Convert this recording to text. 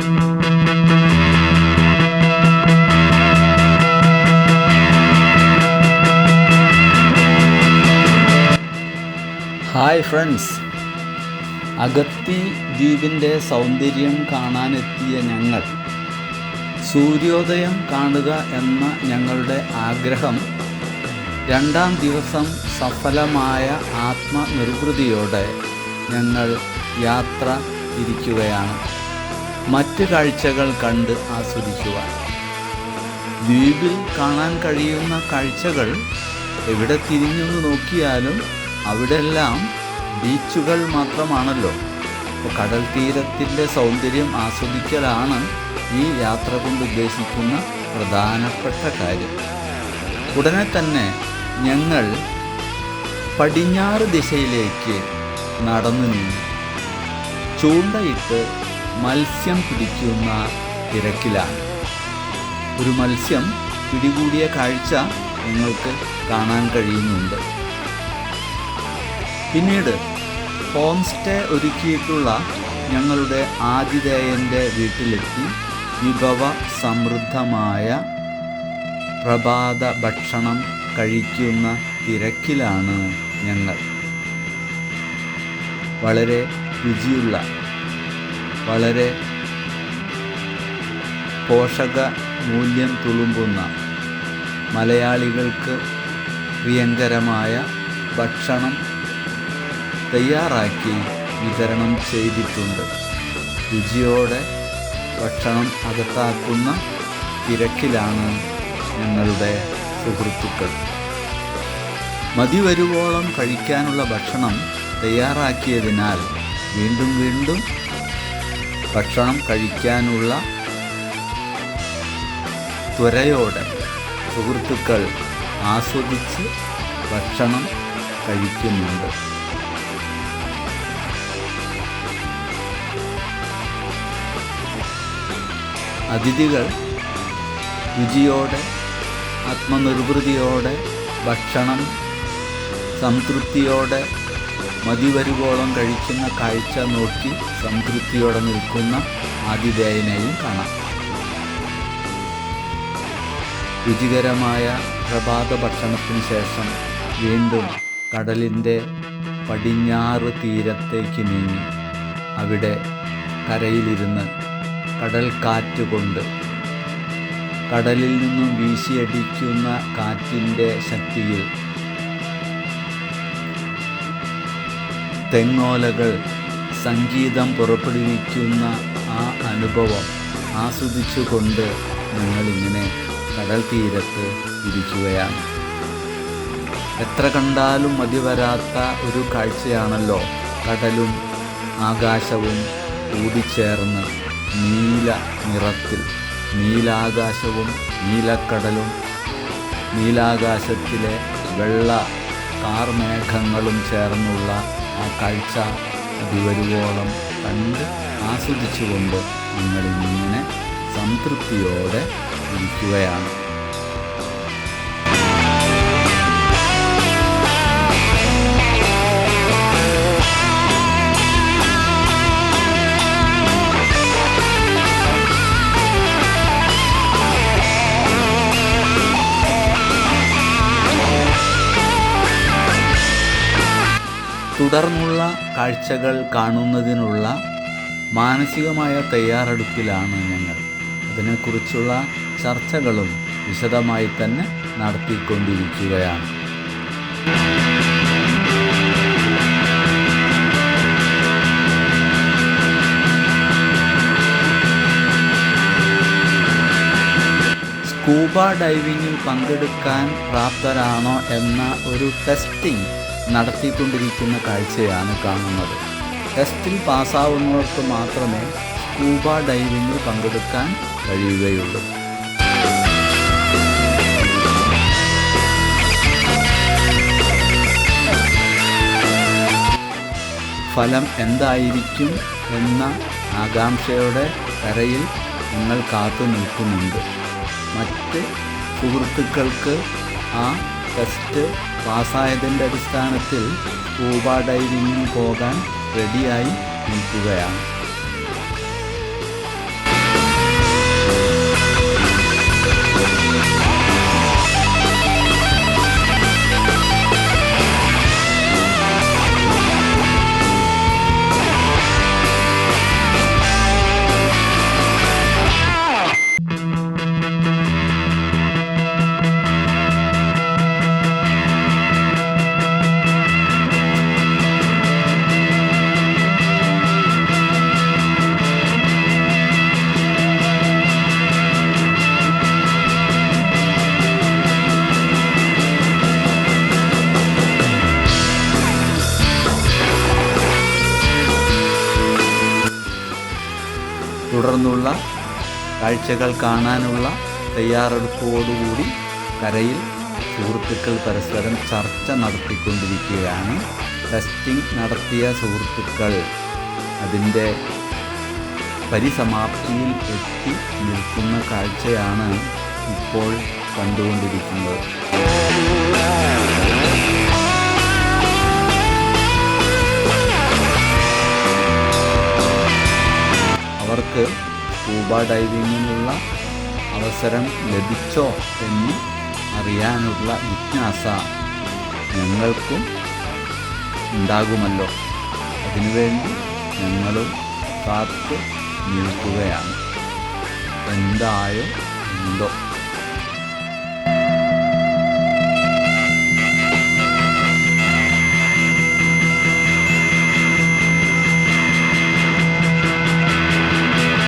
Hi friends, Agatti ദ്വീപിൻ്റെ സൗന്ദര്യം കാണാനെത്തിയ ഞങ്ങൾ സൂര്യോദയം കാണുക എന്ന ഞങ്ങളുടെ ആഗ്രഹം രണ്ടാം ദിവസം സഫലമായ ആത്മനിർവൃതിയോടെ ഞങ്ങൾ യാത്ര തിരിക്കുകയാണ് മറ്റ് കാഴ്ചകൾ കണ്ട് ആസ്വദിക്കുവാൻ. ദ്വീപിൽ കാണാൻ കഴിയുന്ന കാഴ്ചകൾ എവിടെ തിരിഞ്ഞു നോക്കിയാലും അവിടെല്ലാം ബീച്ചുകൾ മാത്രമാണല്ലോ. അപ്പോൾ കടൽ തീരത്തിൻ്റെ സൗന്ദര്യം ആസ്വദിക്കലാണ് ഈ യാത്ര കൊണ്ട് ഉദ്ദേശിക്കുന്ന പ്രധാനപ്പെട്ട കാര്യം. ഉടനെ തന്നെ ഞങ്ങൾ പടിഞ്ഞാറ് ദിശയിലേക്ക് നടന്നു നീങ്ങി. ചൂണ്ടയിട്ട് മത്സ്യം പിടിക്കുന്ന തിരക്കിലാണ്. ഒരു മത്സ്യം പിടികൂടിയ കാഴ്ച ഞങ്ങൾക്ക് കാണാൻ കഴിയുന്നുണ്ട്. പിന്നീട് ഹോം സ്റ്റേ ഒരുക്കിയിട്ടുള്ള ഞങ്ങളുടെ ആതിഥേയൻ്റെ വീട്ടിലെത്തി വിഭവ സമൃദ്ധമായ പ്രഭാത ഭക്ഷണം കഴിക്കുന്ന തിരക്കിലാണ് ഞങ്ങൾ. വളരെ രുചിയുള്ള, വളരെ പോഷക മൂല്യം തുളുമ്പുന്ന, മലയാളികൾക്ക് പ്രിയങ്കരമായ ഭക്ഷണം തയ്യാറാക്കി വിതരണം ചെയ്തിട്ടുണ്ട്. രുചിയോടെ ഭക്ഷണം അകത്താക്കുന്ന തിരക്കിലാണ് ഞങ്ങളുടെ സുഹൃത്തുക്കൾ. മതി വരുവോളം കഴിക്കാനുള്ള ഭക്ഷണം തയ്യാറാക്കിയതിനാൽ വീണ്ടും വീണ്ടും ഭക്ഷണം കഴിക്കാനുള്ള ത്വരയോടെ സുഹൃത്തുക്കൾ ആസ്വദിച്ച് ഭക്ഷണം കഴിക്കുന്നുണ്ട്. അതിഥികൾ രുചിയോടെ ആത്മനിർവൃതിയോടെ ഭക്ഷണം സംതൃപ്തിയോടെ മതിവരുവോളം കഴിക്കുന്ന കാഴ്ച നോക്കി സംതൃപ്തിയോടെ നിൽക്കുന്ന ആതിഥേയനെയും കാണാം. രുചികരമായ പ്രഭാത ഭക്ഷണത്തിന് ശേഷം വീണ്ടും കടലിൻ്റെ പടിഞ്ഞാറ് തീരത്തേക്ക് നീങ്ങി അവിടെ കരയിലിരുന്ന് കടൽ കാറ്റുകൊണ്ട്, കടലിൽ നിന്നും വീശിയടിക്കുന്ന കാറ്റിൻ്റെ ശക്തിയിൽ തെങ്ങോലകൾ സംഗീതം പുറപ്പെടുവിക്കുന്ന ആ അനുഭവം ആസ്വദിച്ചുകൊണ്ട് ഞങ്ങളിങ്ങനെ കടൽ തീരത്ത് ഇരിക്കുകയാണ്. എത്ര കണ്ടാലും മതി വരാത്ത ഒരു കാഴ്ചയാണല്ലോ കടലും ആകാശവും കൂടിച്ചേർന്ന് നീല നിറത്തിൽ, നീലാകാശവും നീലക്കടലും നീലാകാശത്തിലെ വെള്ള കാർമേഘങ്ങളും ചേർന്നുള്ള ആ കാഴ്ച അതിവരുവോളം കണ്ട് ആസ്വദിച്ചുകൊണ്ട് ഞങ്ങളിങ്ങനെ സംതൃപ്തിയോടെ ഇരിക്കുകയാണ്. തുടർന്നുള്ള കാഴ്ചകൾ കാണുന്നതിനുള്ള മാനസികമായ തയ്യാറെടുപ്പിലാണ് ഞങ്ങൾ. അതിനെക്കുറിച്ചുള്ള ചർച്ചകളും വിശദമായി തന്നെ നടത്തിക്കൊണ്ടിരിക്കുകയാണ്. സ്കൂബ ഡൈവിങ്ങിൽ പങ്കെടുക്കാൻ പ്രാപ്തരാണോ എന്ന ഒരു ടെസ്റ്റിംഗ് നടത്തിക്കൊണ്ടിരിക്കുന്ന കാഴ്ചയാണ് കാണുന്നത്. ടെസ്റ്റിൽ പാസ്സാവുന്നവർക്ക് മാത്രമേ സ്കൂബ ഡൈവിങ്ങിൽ പങ്കെടുക്കാൻ കഴിയുകയുള്ളൂ. ഫലം എന്തായിരിക്കും എന്ന ആകാംക്ഷയോടെ കരയിൽ ഞങ്ങൾ കാത്തു നിൽക്കുന്നുണ്ട്. മറ്റ് സുഹൃത്തുക്കൾക്ക് ആ ടെസ്റ്റ് പാസ്സായതിൻ്റെ അടിസ്ഥാനത്തിൽ സ്കൂബ ഡൈവിങ്ങിന് പോകാൻ റെഡിയായി നിൽക്കുകയാണ്. തുടർന്നുള്ള കാഴ്ചകൾ കാണാനുള്ള തയ്യാറെടുപ്പോടുകൂടി കരയിൽ സുഹൃത്തുക്കൾ പരസ്പരം ചർച്ച നടത്തിക്കൊണ്ടിരിക്കുകയാണ്. ടെസ്റ്റിംഗ് നടത്തിയ സുഹൃത്തുക്കൾ അതിൻ്റെ പരിസമാപ്തിയിൽ എത്തി നിൽക്കുന്ന കാഴ്ചയാണ് ഇപ്പോൾ കണ്ടുകൊണ്ടിരിക്കുന്നത്. അവർക്ക് സ്കൂബ ഡൈവിങ്ങിനുള്ള അവസരം ലഭിച്ചോ എന്ന് അറിയാനുള്ള ജിജ്ഞാസ ഞങ്ങൾക്കും ഉണ്ടാകുമല്ലോ. അതിനുവേണ്ടി ഞങ്ങളും കാത്ത് നിൽക്കുകയാണ്. എന്തായോ എന്തോ.